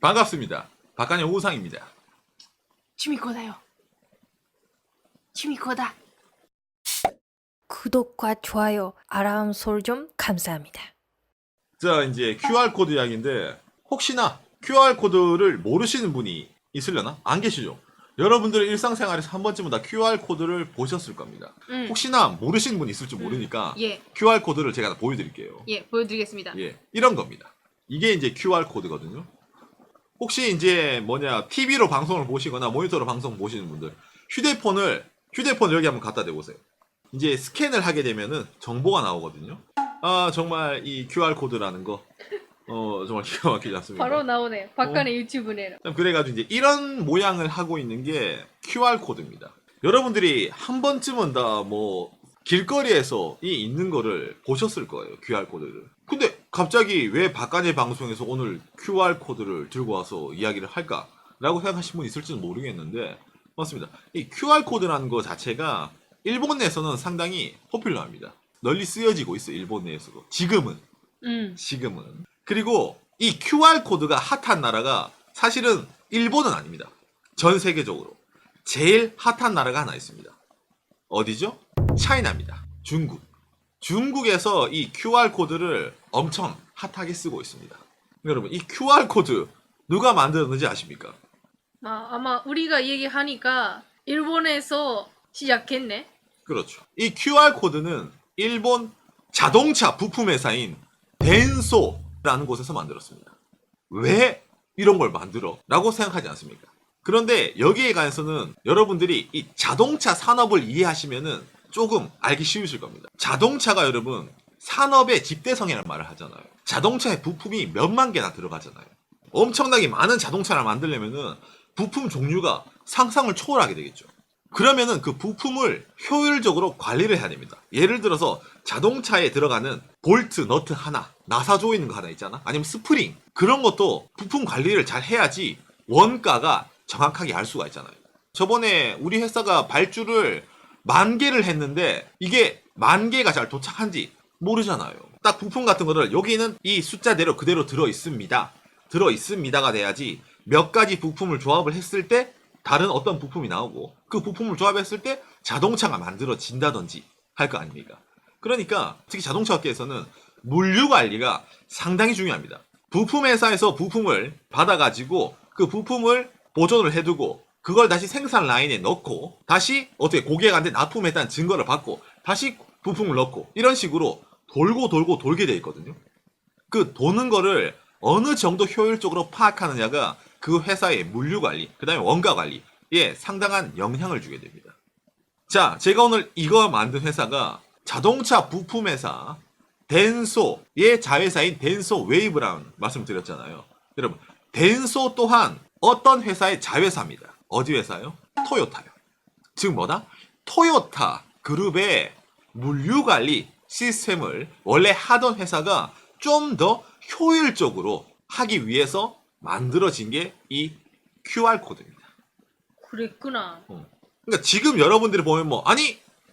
반갑습니다. 박간의 오상입니다. 취미코다요. 취미코다. 구독과 좋아요, 알람 설정 감사합니다. 자, 이제 QR코드 이야기인데 혹시나 QR코드를 모르시는 분이 있으려나? 안 계시죠? 여러분들의 일상생활에서 한 번쯤은 다 QR코드를 보셨을 겁니다. 혹시나 모르시는 분이 있을지 모르니까 예. QR코드를 제가 보여드릴게요. 예, 보여드리겠습니다. 예, 이런 겁니다. 이게 이제 QR코드거든요. 혹시 이제 TV로 방송을 보시거나 모니터로 방송 보시는 분들 휴대폰을 여기 한번 갖다 대보세요. 이제 스캔을 하게 되면은 정보가 나오거든요. 아, 정말 이 QR코드라는 거 정말 기가 막히지 않습니까? 바로 나오네. 박간의 유튜브네요. 그래가지고 이제 이런 모양을 하고 있는 게 QR코드입니다. 여러분들이 한 번쯤은 다 길거리에서 이 있는 거를 보셨을 거예요. QR코드를. 근데 갑자기 왜 박간의 방송에서 오늘 QR코드를 들고 와서 이야기를 할까라고 생각하시는 분 있을지는 모르겠는데 맞습니다. 이 QR코드라는 거 자체가 일본 내에서는 상당히 포퓰러합니다. 널리 쓰여지고 있어요. 일본 내에서도. 지금은. 그리고 이 QR코드가 핫한 나라가 사실은 일본은 아닙니다. 전 세계적으로. 제일 핫한 나라가 하나 있습니다. 어디죠? 차이나입니다. 중국. 중국에서 이 QR코드를 엄청 핫하게 쓰고 있습니다. 여러분, 이 QR코드 누가 만들었는지 아십니까? 아마 우리가 얘기하니까 일본에서 시작했네. 그렇죠. 이 QR코드는 일본 자동차 부품 회사인 덴소라는 곳에서 만들었습니다. 왜 이런 걸 만들어? 라고 생각하지 않습니까? 그런데 여기에 관해서는 여러분들이 이 자동차 산업을 이해하시면은 조금 알기 쉬우실 겁니다. 자동차가 여러분 산업의 집대성이라는 말을 하잖아요. 자동차의 부품이 몇만 개나 들어가잖아요. 엄청나게 많은 자동차를 만들려면은 부품 종류가 상상을 초월하게 되겠죠. 그러면은 그 부품을 효율적으로 관리를 해야 됩니다. 예를 들어서 자동차에 들어가는 볼트, 너트 하나, 나사조 있는 거 하나 있잖아. 아니면 스프링. 그런 것도 부품 관리를 잘 해야지 원가가 정확하게 알 수가 있잖아요. 저번에 우리 회사가 발주를 10,000개를 했는데 이게 10,000개가 잘 도착한지 모르잖아요. 딱 부품 같은 거를 여기는 이 숫자대로 그대로 들어있습니다가 돼야지 몇 가지 부품을 조합을 했을 때 다른 어떤 부품이 나오고 그 부품을 조합했을 때 자동차가 만들어진다든지 할 거 아닙니까? 그러니까 특히 자동차 업계에서는 물류 관리가 상당히 중요합니다. 부품 회사에서 부품을 받아가지고 그 부품을 보존을 해두고 그걸 다시 생산 라인에 넣고 다시 고객한테 납품했다는 증거를 받고 다시 부품을 넣고 이런 식으로 돌게 돼 있거든요. 그 도는 거를 어느 정도 효율적으로 파악하느냐가 그 회사의 물류 관리, 그 다음에 원가 관리에 상당한 영향을 주게 됩니다. 자, 제가 오늘 이거 만든 회사가 자동차 부품 회사 덴소의 자회사인 덴소 웨이브라는 말씀드렸잖아요. 여러분, 덴소 또한 어떤 회사의 자회사입니다. 어디 회사요? 토요타요. 즉 토요타 그룹의 물류 관리 시스템을 원래 하던 회사가 좀 더 효율적으로 하기 위해서 만들어진 게 이 QR코드입니다. 그랬구나. 그러니까 지금 여러분들이 보면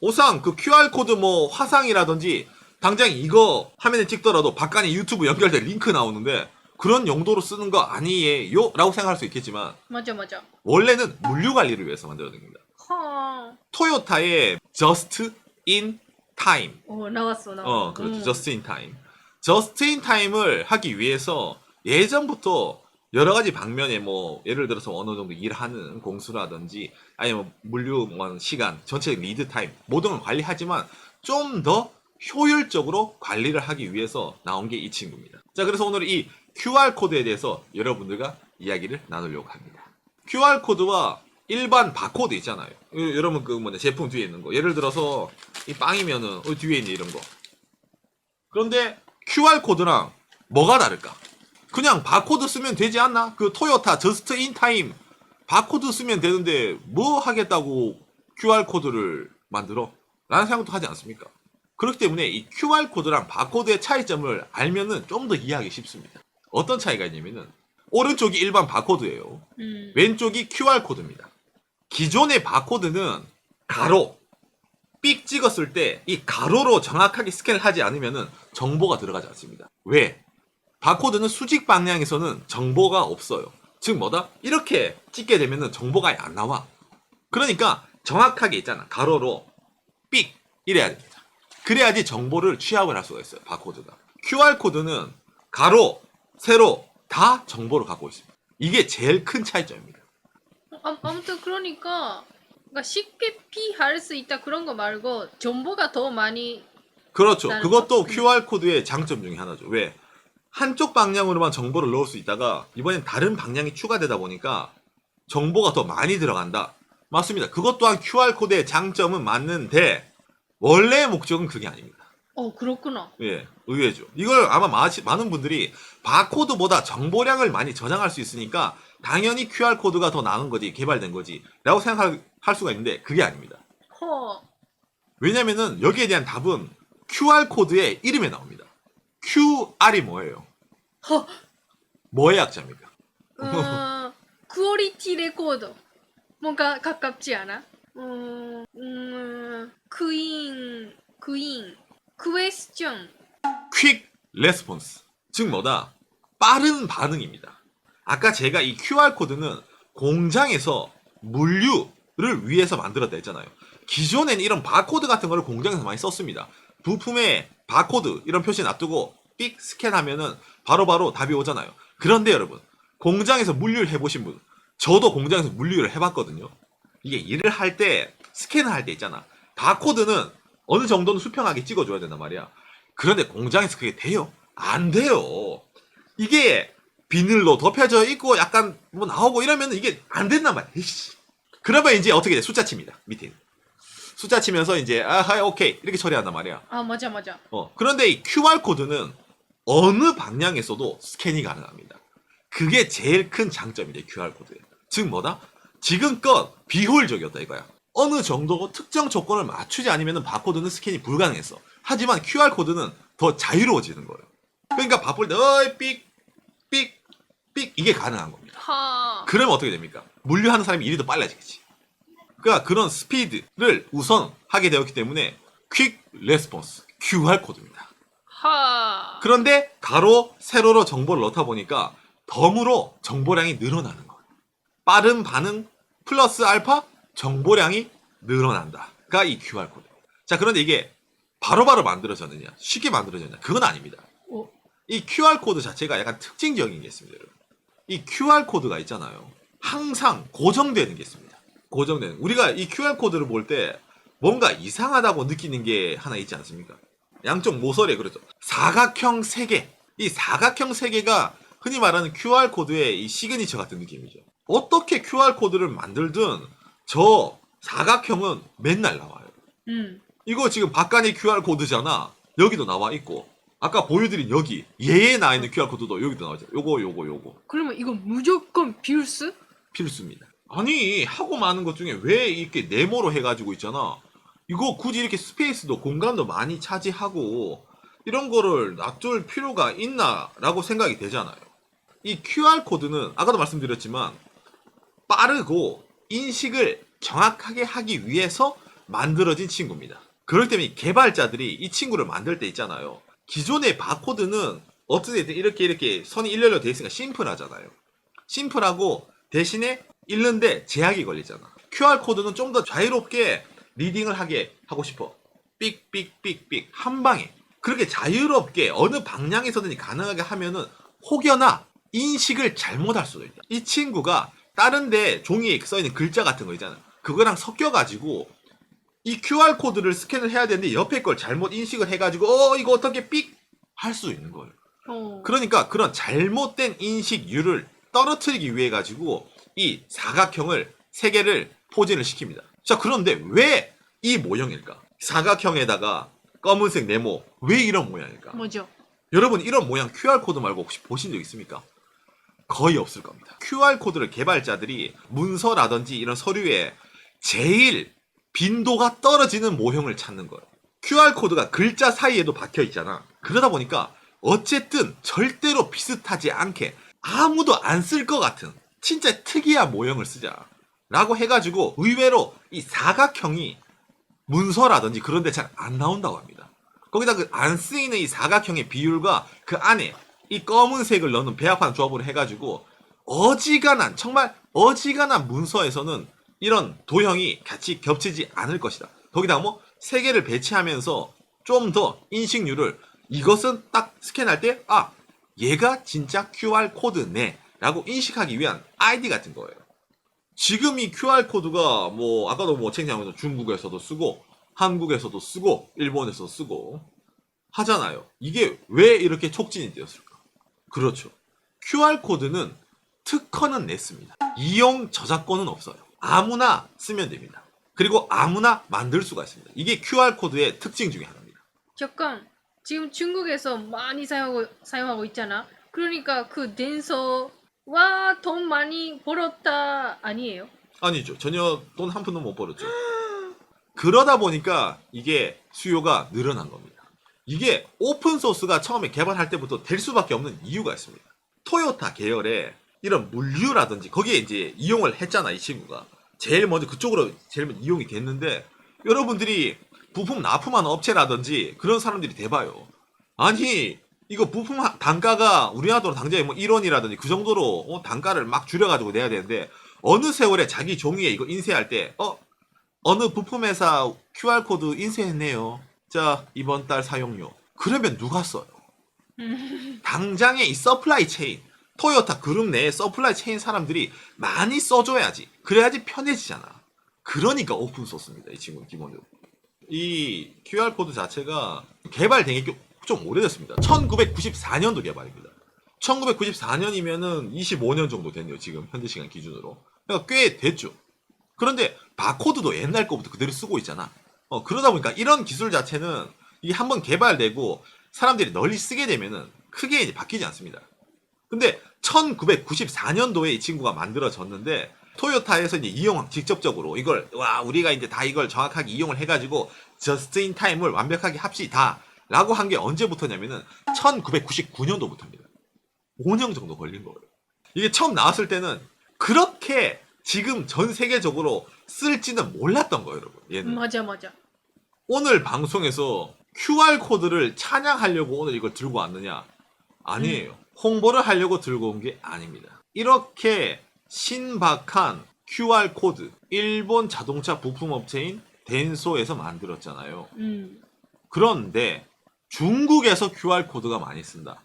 오상 그 QR코드 화상이라든지 당장 이거 화면에 찍더라도 박간이 유튜브 연결된 링크 나오는데 그런 용도로 쓰는 거 아니에요? 라고 생각할 수 있겠지만 맞아. 원래는 물류 관리를 위해서 만들어진 겁니다. 토요타의 Just in Time. 나왔어. 그렇죠. Just in Time. Just in Time을 하기 위해서 예전부터 여러 가지 방면에 예를 들어서 어느 정도 일하는 공수라든지 아니면 물류 시간, 전체 리드 타임 모든 걸 관리하지만 좀 더 효율적으로 관리를 하기 위해서 나온 게 이 친구입니다. 자, 그래서 오늘 이 QR코드에 대해서 여러분들과 이야기를 나누려고 합니다. QR코드와 일반 바코드 있잖아요. 여러분 제품 뒤에 있는 거. 예를 들어서 이 빵이면은 뒤에 있는 이런 거. 그런데 QR코드랑 뭐가 다를까? 그냥 바코드 쓰면 되지 않나? 그 토요타 저스트 인 타임 바코드 쓰면 되는데 뭐 하겠다고 QR코드를 만들어? 라는 생각도 하지 않습니까? 그렇기 때문에 이 QR코드랑 바코드의 차이점을 알면은 좀 더 이해하기 쉽습니다. 어떤 차이가 있냐면은 오른쪽이 일반 바코드예요. 왼쪽이 QR코드입니다. 기존의 바코드는 가로 삑 찍었을 때 이 가로로 정확하게 스캔을 하지 않으면은 정보가 들어가지 않습니다. 왜? 바코드는 수직 방향에서는 정보가 없어요. 즉 뭐다? 이렇게 찍게 되면은 정보가 안 나와. 그러니까 정확하게 있잖아. 가로로 삑 이래야 됩니다. 그래야지 정보를 취합을 할 수가 있어요. 바코드가. QR코드는 가로, 세로 다 정보를 갖고 있습니다. 이게 제일 큰 차이점입니다. 아무튼 그러니까 쉽게 피할 수 있다 그런 거 말고 정보가 더 많이 그렇죠. 다른 그것도 거? QR코드의 장점 중에 하나죠. 왜? 한쪽 방향으로만 정보를 넣을 수 있다가 이번엔 다른 방향이 추가되다 보니까 정보가 더 많이 들어간다. 맞습니다. 그것 또한 QR코드의 장점은 맞는데 원래의 목적은 그게 아닙니다. 그렇구나. 예, 의외죠. 이걸 아마 많은 분들이 바코드보다 정보량을 많이 저장할 수 있으니까 당연히 QR코드가 더 나은 거지, 개발된 거지 라고 생각할 수가 있는데 그게 아닙니다. 허. 왜냐면은 여기에 대한 답은 QR코드의 이름에 나옵니다. QR이 뭐예요? 허. 뭐의 약자입니까? 퀄리티 레코드. 뭔가 가깝지 않아? 퀘스천. 퀵 레스폰스. 즉 뭐다? 빠른 반응입니다. 아까 제가 이 QR코드는 공장에서 물류를 위해서 만들었다 했잖아요. 기존에는 이런 바코드 같은 거를 공장에서 많이 썼습니다. 부품에 바코드 이런 표시 놔두고 삑 스캔하면은 바로바로 답이 오잖아요. 그런데 여러분, 공장에서 물류를 해보신 분, 저도 공장에서 물류를 해봤거든요. 이게 일을 할 때, 스캔을 할 때 있잖아. 바코드는 어느 정도는 수평하게 찍어줘야 된단 말이야. 그런데 공장에서 그게 돼요? 안 돼요. 이게 비닐로 덮여져 있고 약간 뭐 나오고 이러면 이게 안 된단 말이야. 이씨. 그러면 이제 어떻게 돼? 숫자 칩니다. 밑에. 숫자 치면서 이제 하이 오케이 이렇게 처리한단 말이야. 맞아. 그런데 이 QR코드는 어느 방향에서도 스캔이 가능합니다. 그게 제일 큰 장점이래, QR코드에. 즉 뭐다? 지금껏 비효율적이었다 이거야. 어느 정도 특정 조건을 맞추지 않으면 바코드는 스캔이 불가능했어. 하지만 QR코드는 더 자유로워지는 거예요. 그러니까 바쁠 때 삑 이게 가능한 겁니다. 그러면 어떻게 됩니까? 물류하는 사람이 일이 더 빨라지겠지. 그러니까 그런 스피드를 우선 하게 되었기 때문에 퀵 레스폰스 QR코드입니다. 그런데 가로, 세로로 정보를 넣다 보니까 덤으로 정보량이 늘어나는 거예요. 빠른 반응 플러스 알파 정보량이 늘어난다가 이 QR코드. 자, 그런데 이게 바로바로 만들어졌느냐, 쉽게 만들어졌느냐, 그건 아닙니다. 이 QR코드 자체가 약간 특징적인 게 있습니다, 여러분. 이 QR코드가 있잖아요. 항상 고정되는 게 있습니다. 고정되는. 우리가 이 QR코드를 볼 때 뭔가 이상하다고 느끼는 게 하나 있지 않습니까? 양쪽 모서리에 그렇죠. 사각형 3개. 이 사각형 3개가 흔히 말하는 QR코드의 이 시그니처 같은 느낌이죠. 어떻게 QR코드를 만들든 저 사각형은 맨날 나와요. 이거 지금 박간의 QR코드잖아. 여기도 나와 있고 아까 보여드린 여기 얘에 나와 있는 QR코드도 여기도 나와있죠. 요거. 그러면 이건 무조건 필수? 필수입니다. 아니 하고 많은 것 중에 왜 이렇게 네모로 해가지고 있잖아. 이거 굳이 이렇게 스페이스도 공간도 많이 차지하고 이런 거를 놔둘 필요가 있나 라고 생각이 되잖아요. 이 QR코드는 아까도 말씀드렸지만 빠르고 인식을 정확하게 하기 위해서 만들어진 친구입니다. 그렇기 때문에 개발자들이 이 친구를 만들 때 있잖아요. 기존의 바코드는 어떻게든 이렇게 선이 일렬로 되어 있으니까 심플하잖아요. 심플하고 대신에 읽는데 제약이 걸리잖아. QR코드는 좀 더 자유롭게 리딩을 하게 하고 싶어. 삑삑삑삑 한 방에 그렇게 자유롭게 어느 방향에서든지 가능하게 하면은 혹여나 인식을 잘못할 수도 있다. 이 친구가 다른 데 종이에 써있는 글자 같은 거 있잖아. 그거랑 섞여가지고 이 QR코드를 스캔을 해야 되는데 옆에 걸 잘못 인식을 해가지고 이거 어떻게 삑 할 수 있는 거예요. 그러니까 그런 잘못된 인식률을 떨어뜨리기 위해 가지고 이 사각형을 3개를 포진을 시킵니다. 자, 그런데 왜 이 모형일까? 사각형에다가 검은색 네모 왜 이런 모양일까? 뭐죠? 여러분 이런 모양 QR코드 말고 혹시 보신 적 있습니까? 거의 없을 겁니다. QR코드를 개발자들이 문서라든지 이런 서류에 제일 빈도가 떨어지는 모형을 찾는 거예요. QR코드가 글자 사이에도 박혀 있잖아. 그러다 보니까 어쨌든 절대로 비슷하지 않게 아무도 안 쓸 것 같은 진짜 특이한 모형을 쓰자 라고 해가지고 의외로 이 사각형이 문서라든지 그런 데 잘 안 나온다고 합니다. 거기다 그 안 쓰이는 이 사각형의 비율과 그 안에 이 검은색을 넣는 배합한 조합으로 해가지고 정말 어지간한 문서에서는 이런 도형이 같이 겹치지 않을 것이다. 거기다가 뭐 세 개를 배치하면서 좀 더 인식률을 이것은 딱 스캔할 때 얘가 진짜 QR 코드네 라고 인식하기 위한 아이디 같은 거예요. 지금 이 QR 코드가 뭐 아까도 뭐 챙겨하면서 중국에서도 쓰고 한국에서도 쓰고 일본에서도 쓰고 하잖아요. 이게 왜 이렇게 촉진이 되었을까? 그렇죠. QR 코드는 특허는 냈습니다. 이용 저작권은 없어요. 아무나 쓰면 됩니다. 그리고 아무나 만들 수가 있습니다. 이게 QR 코드의 특징 중에 하나입니다. 잠깐 지금 중국에서 많이 사용하고 있잖아. 그러니까 그 denso 와 돈 많이 벌었다 아니에요? 아니죠. 전혀 돈 한 푼도 못 벌었죠. 그러다 보니까 이게 수요가 늘어난 겁니다. 이게 오픈소스가 처음에 개발할 때부터 될 수밖에 없는 이유가 있습니다. 토요타 계열의 이런 물류라든지 거기에 이제 이용을 했잖아, 이 친구가. 제일 먼저 그쪽으로 제일 먼저 이용이 됐는데 여러분들이 부품 납품하는 업체라든지 그런 사람들이 대봐요. 아니 이거 부품 단가가 우리나라로 당장에 뭐 1원이라든지 그 정도로 단가를 막 줄여가지고 내야 되는데 어느 세월에 자기 종이에 이거 인쇄할 때 어느 부품회사 QR코드 인쇄했네요. 자 이번 달 사용료. 그러면 누가 써요? 당장에 이 서플라이 체인 토요타 그룹 내에 서플라이 체인 사람들이 많이 써줘야지. 그래야지 편해지잖아. 그러니까 오픈소스입니다. 이 친구는 기본적으로. 이 QR코드 자체가 개발된 게 좀 오래됐습니다. 1994년도 개발입니다. 1994년이면은 25년 정도 됐네요. 지금 현재 시간 기준으로. 그러니까 꽤 됐죠. 그런데 바코드도 옛날 거부터 그대로 쓰고 있잖아. 그러다 보니까 이런 기술 자체는 이게 한번 개발되고 사람들이 널리 쓰게 되면은 크게 이제 바뀌지 않습니다. 근데 1994년도에 이 친구가 만들어졌는데 토요타에서 이제 직접적으로 이걸 우리가 이제 다 이걸 정확하게 이용을 해가지고 저스트 인 타임을 완벽하게 합시다 라고 한 게 언제부터냐면은 1999년도부터입니다. 5년 정도 걸린 거예요. 이게 처음 나왔을 때는 그렇게 지금 전 세계적으로 쓸지는 몰랐던 거예요, 여러분. 얘는. 맞아. 오늘 방송에서 QR코드를 찬양하려고 오늘 이걸 들고 왔느냐? 아니에요. 홍보를 하려고 들고 온 게 아닙니다. 이렇게 신박한 QR코드, 일본 자동차 부품업체인 덴소에서 만들었잖아요. 그런데 중국에서 QR코드가 많이 쓴다.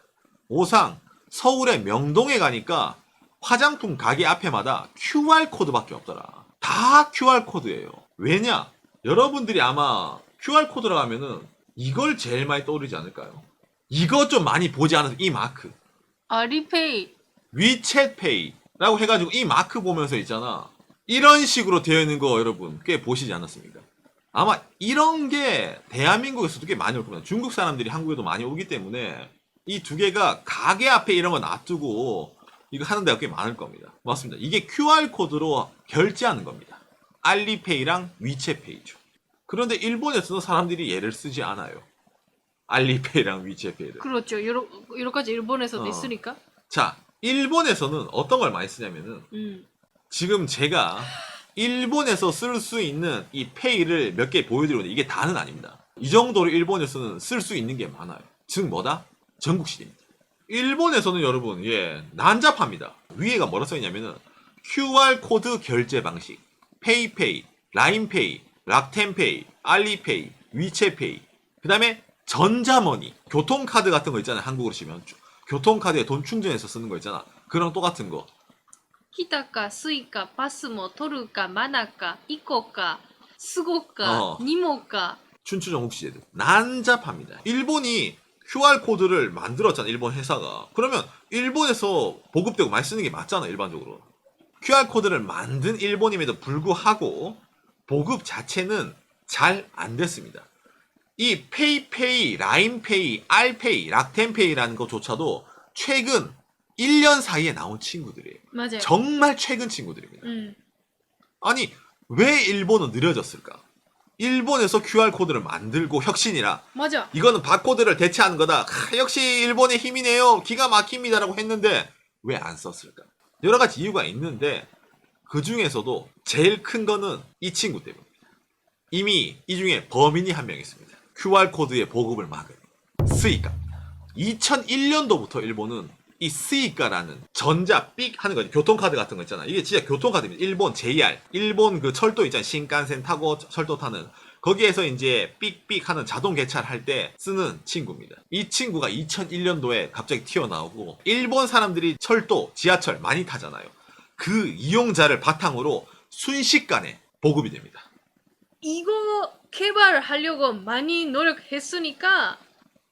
오상 서울의 명동에 가니까 화장품 가게 앞에마다 QR코드밖에 없더라. 다 QR코드예요. 왜냐? 여러분들이 아마 QR코드라고 하면은 이걸 제일 많이 떠오르지 않을까요? 이거 좀 많이 보지 않아서 이 마크. 아리페이. 위챗페이라고 해가지고 이 마크 보면서 있잖아. 이런 식으로 되어 있는 거 여러분 꽤 보시지 않았습니까? 아마 이런 게 대한민국에서도 꽤 많이 올 겁니다. 중국 사람들이 한국에도 많이 오기 때문에 이 두 개가 가게 앞에 이런 거 놔두고 이거 하는 데가 꽤 많을 겁니다. 맞습니다. 이게 QR코드로 결제하는 겁니다. 알리페이랑 위챗페이죠. 그런데 일본에서는 사람들이 얘를 쓰지 않아요. 알리페이랑 위챗페이를. 그렇죠. 여러 가지 일본에서도 있으니까. 자, 일본에서는 어떤 걸 많이 쓰냐면은 지금 제가 일본에서 쓸 수 있는 이 페이를 몇 개 보여드리는데 이게 다는 아닙니다. 이 정도로 일본에서는 쓸 수 있는 게 많아요. 즉 뭐다? 전국시대입니다. 일본에서는 여러분 난잡합니다. 위에가 뭐라 써있냐면은 QR코드 결제 방식, 페이페이, 라인페이, 락텐페이, 알리페이, 위챗페이, 그 다음에 전자머니, 교통카드 같은 거 있잖아요. 한국으로 치면 교통카드에 돈 충전해서 쓰는 거 있잖아. 그런 똑같은 거. 히타카, 스이카, 파스모, 토르카, 마나카, 이코카, 스고카, 니모카. 춘추전국시대도 난잡합니다. 일본이 QR코드를 만들었잖아. 일본 회사가. 그러면 일본에서 보급되고 많이 쓰는 게 맞잖아. 일반적으로. QR코드를 만든 일본임에도 불구하고 보급 자체는 잘 안 됐습니다. 이 페이페이, 라인페이, 알페이, 락텐페이라는 것조차도 최근 1년 사이에 나온 친구들이에요. 맞아요. 정말 최근 친구들입니다. 아니 왜 일본은 느려졌을까? 일본에서 QR코드를 만들고 혁신이라 맞아. 이거는 바코드를 대체하는 거다. 역시 일본의 힘이네요. 기가 막힙니다라고 했는데 왜 안 썼을까? 여러 가지 이유가 있는데 그 중에서도 제일 큰 거는 이 친구 때문입니다. 이미 이 중에 범인이 한 명 있습니다. QR코드의 보급을 막은 스이카입니다. 2001년도부터 일본은 이 스이카라는 전자 삑 하는 거, 교통카드 같은 거 있잖아. 이게 진짜 교통카드입니다. 일본 JR, 일본 그 철도 있잖아. 신칸센 타고 철도 타는. 거기에서 이제 삑삑 하는 자동 개찰할 때 쓰는 친구입니다. 이 친구가 2001년도에 갑자기 튀어나오고, 일본 사람들이 철도, 지하철 많이 타잖아요. 그 이용자를 바탕으로 순식간에 보급이 됩니다. 이거 개발하려고 많이 노력했으니까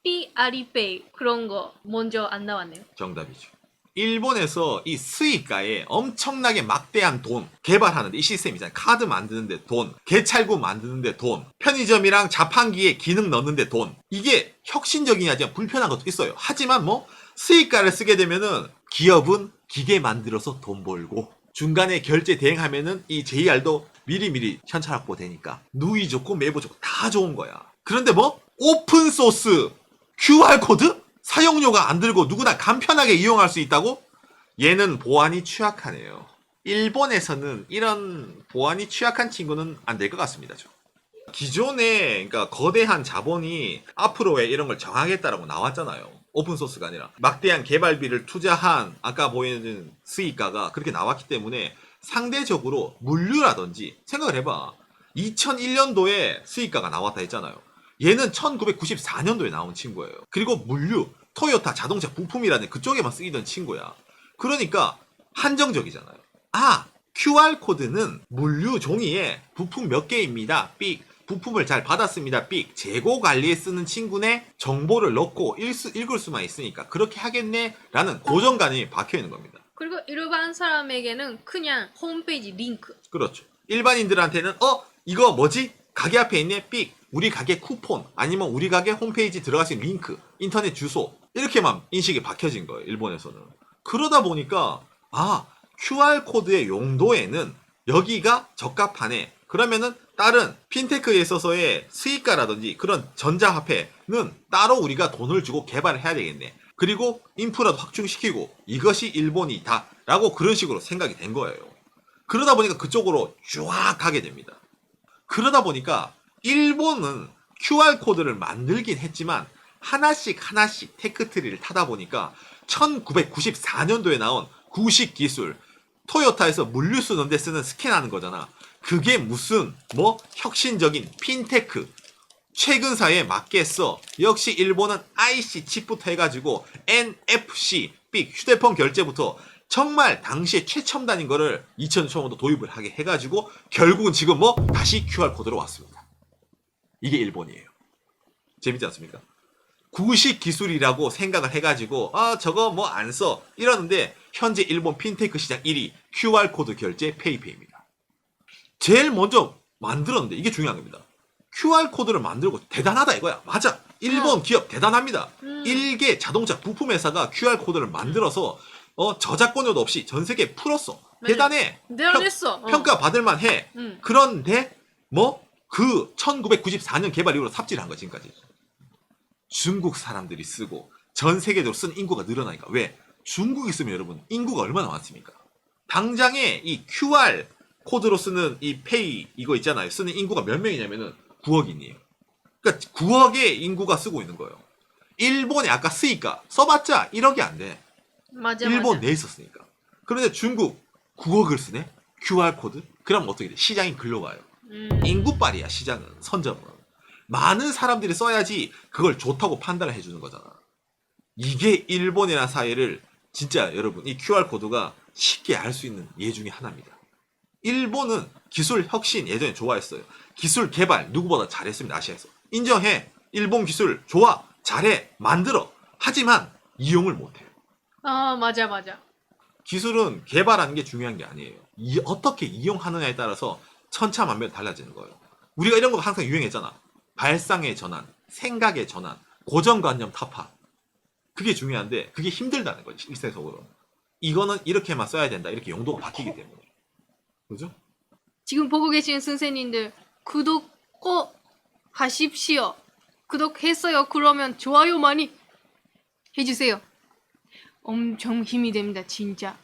삐아리페이 그런 거 먼저 안 나왔네요. 정답이죠. 일본에서 이 스이카에 엄청나게 막대한 돈 개발하는데, 이 시스템 있잖아요. 카드 만드는데 돈, 개찰구 만드는데 돈, 편의점이랑 자판기에 기능 넣는데 돈. 이게 혁신적이냐 하지만 불편한 것도 있어요. 하지만 뭐 스이카를 쓰게 되면은 기업은 기계 만들어서 돈 벌고, 중간에 결제 대행하면은 이 JR도 미리미리 현찰 확보되니까 누이 좋고 매부 좋고 다 좋은 거야. 그런데 뭐 오픈 소스 QR코드? 사용료가 안 들고 누구나 간편하게 이용할 수 있다고? 얘는 보안이 취약하네요. 일본에서는 이런 보안이 취약한 친구는 안 될 것 같습니다. 기존에 그러니까 거대한 자본이 앞으로의 이런 걸 정하겠다라고 나왔잖아요. 오픈소스가 아니라 막대한 개발비를 투자한 아까 보이는 스이카가 그렇게 나왔기 때문에 상대적으로 물류라든지 생각을 해봐. 2001년도에 스이카가 나왔다 했잖아요. 얘는 1994년도에 나온 친구예요. 그리고 물류, 토요타 자동차 부품이라는 그쪽에만 쓰이던 친구야. 그러니까 한정적이잖아요. 아, QR코드는 물류 종이에 부품 몇 개입니다. 삑. 부품을 잘 받았습니다. 삑. 재고 관리에 쓰는 친구네. 정보를 넣고 읽을 수만 있으니까 그렇게 하겠네. 라는 고정관념이 박혀있는 겁니다. 그리고 일반 사람에게는 그냥 홈페이지 링크. 그렇죠. 일반인들한테는 이거 뭐지? 가게 앞에 있네. 삑. 우리 가게 쿠폰 아니면 우리 가게 홈페이지 들어갈 수 있는 링크, 인터넷 주소 이렇게만 인식이 박혀진 거예요. 일본에서는. 그러다 보니까 QR코드의 용도에는 여기가 적합하네. 그러면은 다른 핀테크에 있어서의 스이카라든지 그런 전자화폐는 따로 우리가 돈을 주고 개발을 해야 되겠네. 그리고 인프라도 확충시키고 이것이 일본이다 라고 그런 식으로 생각이 된 거예요. 그러다 보니까 그쪽으로 쫙 가게 됩니다. 그러다 보니까 일본은 QR코드를 만들긴 했지만 하나씩 테크트리를 타다 보니까 1994년도에 나온 구식 기술, 토요타에서 물류 쓰는데 쓰는 스캔하는 거잖아. 그게 무슨 혁신적인 핀테크, 최근사에 맞겠어. 역시 일본은 IC 칩부터 해가지고 NFC, 삑 휴대폰 결제부터 정말 당시에 최첨단인 거를 2000년도 도입을 하게 해가지고 결국은 지금 다시 QR코드로 왔습니다. 이게 일본이에요. 재밌지 않습니까? 구식 기술이라고 생각을 해가지고 저거 안 써 이러는데 현재 일본 핀테크 시장 1위 QR코드 결제 페이페이입니다. 제일 먼저 만들었는데 이게 중요한 겁니다. QR코드를 만들고 대단하다 이거야. 맞아. 일본 기업 대단합니다. 일개 자동차 부품 회사가 QR코드를 만들어서 저작권료도 없이 전 세계에 풀었어. 대단해. 대단했어. 평가받을 만해. 그런데 그 1994년 개발 이후로 삽질을 한 거야 지금까지. 중국 사람들이 쓰고 전 세계적으로 쓰는 인구가 늘어나니까. 왜? 중국이 쓰면 여러분 인구가 얼마나 많습니까? 당장에 이 QR 코드로 쓰는 이 페이 이거 있잖아요. 쓰는 인구가 몇 명이냐면은 9억인이에요. 그러니까 9억의 인구가 쓰고 있는 거예요. 일본에 아까 스이카 써봤자 1억이 안 돼. 맞아. 일본 내에 썼으니까. 그런데 중국 9억을 쓰네? QR코드? 그럼 어떻게 돼? 시장이 글로 가요. 인구빨이야 시장은. 선점은. 많은 사람들이 써야지 그걸 좋다고 판단을 해주는 거잖아. 이게 일본이라는 사회를 진짜 여러분 이 QR코드가 쉽게 알 수 있는 예 중에 하나입니다. 일본은 기술 혁신 예전에 좋아했어요. 기술 개발 누구보다 잘했습니다. 아시아에서. 인정해. 일본 기술 좋아. 잘해. 만들어. 하지만 이용을 못해요. 맞아. 기술은 개발하는 게 중요한 게 아니에요. 어떻게 이용하느냐에 따라서 천차만별 달라지는 거예요. 우리가 이런 거 항상 유행했잖아. 발상의 전환, 생각의 전환, 고정관념 타파. 그게 중요한데 그게 힘들다는 거지 일상적으로. 이거는 이렇게만 써야 된다. 이렇게 용도가 바뀌기 때문에. 그죠? 지금 보고 계시는 선생님들 구독 꼭 하십시오. 구독했어요. 그러면 좋아요 많이 해주세요. 엄청 힘이 됩니다. 진짜.